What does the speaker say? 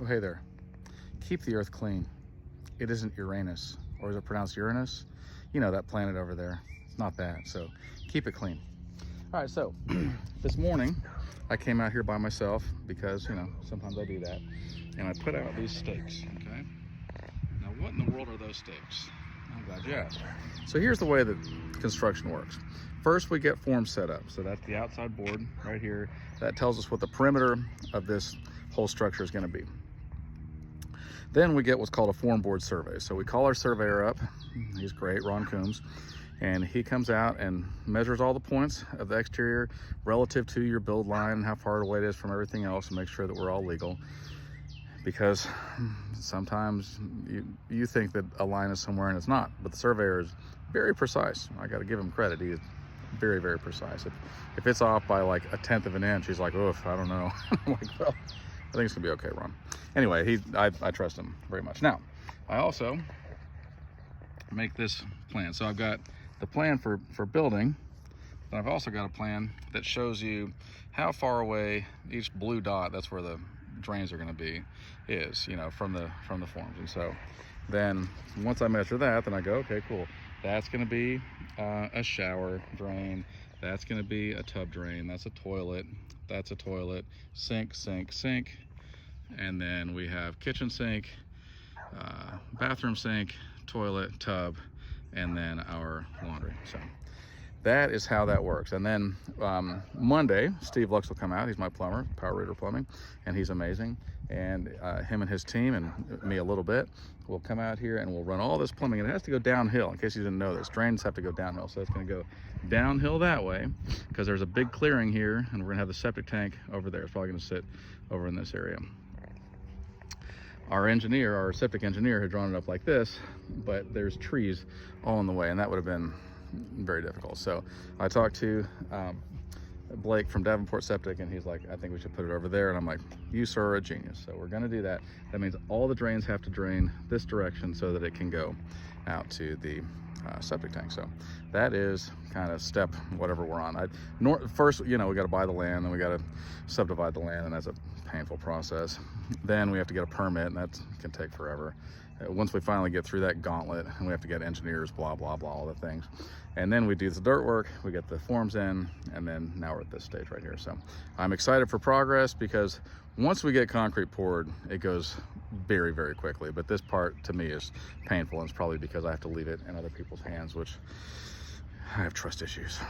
Oh, hey there. Keep the earth clean. It isn't Uranus, or is it pronounced Uranus? You know, that planet over there. It's not that, so keep it clean. All right, so this morning I came out here by myself because, you know, sometimes I do that. And I put out these stakes, okay? Now, what in the world are those stakes? I'm glad you asked. So here's the way that construction works. First, we get forms set up. So that's the outside board right here. That tells us what the perimeter of this whole structure is going to be. Then we get what's called a form board survey. So we call our surveyor up. He's great, Ron Coombs. And he comes out and measures all the points of the exterior relative to your build line and how far away it is from everything else, and make sure that we're all legal. Because sometimes you think that a line is somewhere and it's not, but the surveyor is very precise. I got to give him credit. He is very, very precise. If it's off by like 1/10 of an inch, he's like, oof, I don't know. I'm like, well, I think it's gonna be okay, Ron. Anyway, I trust him very much. Now, I also make this plan. So I've got the plan for building, but I've also got a plan that shows you how far away each blue dot, that's where the drains are going to be, is, you know, from the forms. And so then once I measure that, then I go, okay, cool, that's going to be a shower drain, that's going to be a tub drain, that's a toilet, sink, and then we have kitchen sink, bathroom sink, toilet, tub, and then our laundry. So that is how that works. And then Monday, Steve Lux will come out. He's my plumber, Power Reader Plumbing, and he's amazing. And him and his team, and me a little bit, will come out here and we'll run all this plumbing. And it has to go downhill, in case you didn't know this. Drains have to go downhill. So it's going to go downhill that way because there's a big clearing here, and we're going to have the septic tank over there. It's probably going to sit over in this area. Our engineer, our septic engineer, had drawn it up like this, but there's trees all in the way, and that would have been very difficult. So I talked to Blake from Davenport Septic, and he's like, I think we should put it over there. And I'm like, you, sir, are a genius. So we're going to do that. That means all the drains have to drain this direction so that it can go out to the septic tank. So that is kind of step whatever we're on. First, you know, we got to buy the land, then we got to subdivide the land, and that's a painful process. Then we have to get a permit, and that can take forever. Once we finally get through that gauntlet, and we have to get engineers, blah, blah, blah, all the things. And then we do the dirt work, we get the forms in, and then now we're at this stage right here. So I'm excited for progress because once we get concrete poured, it goes very, very quickly. But this part to me is painful, and it's probably because I have to leave it in other people's hands, which I have trust issues.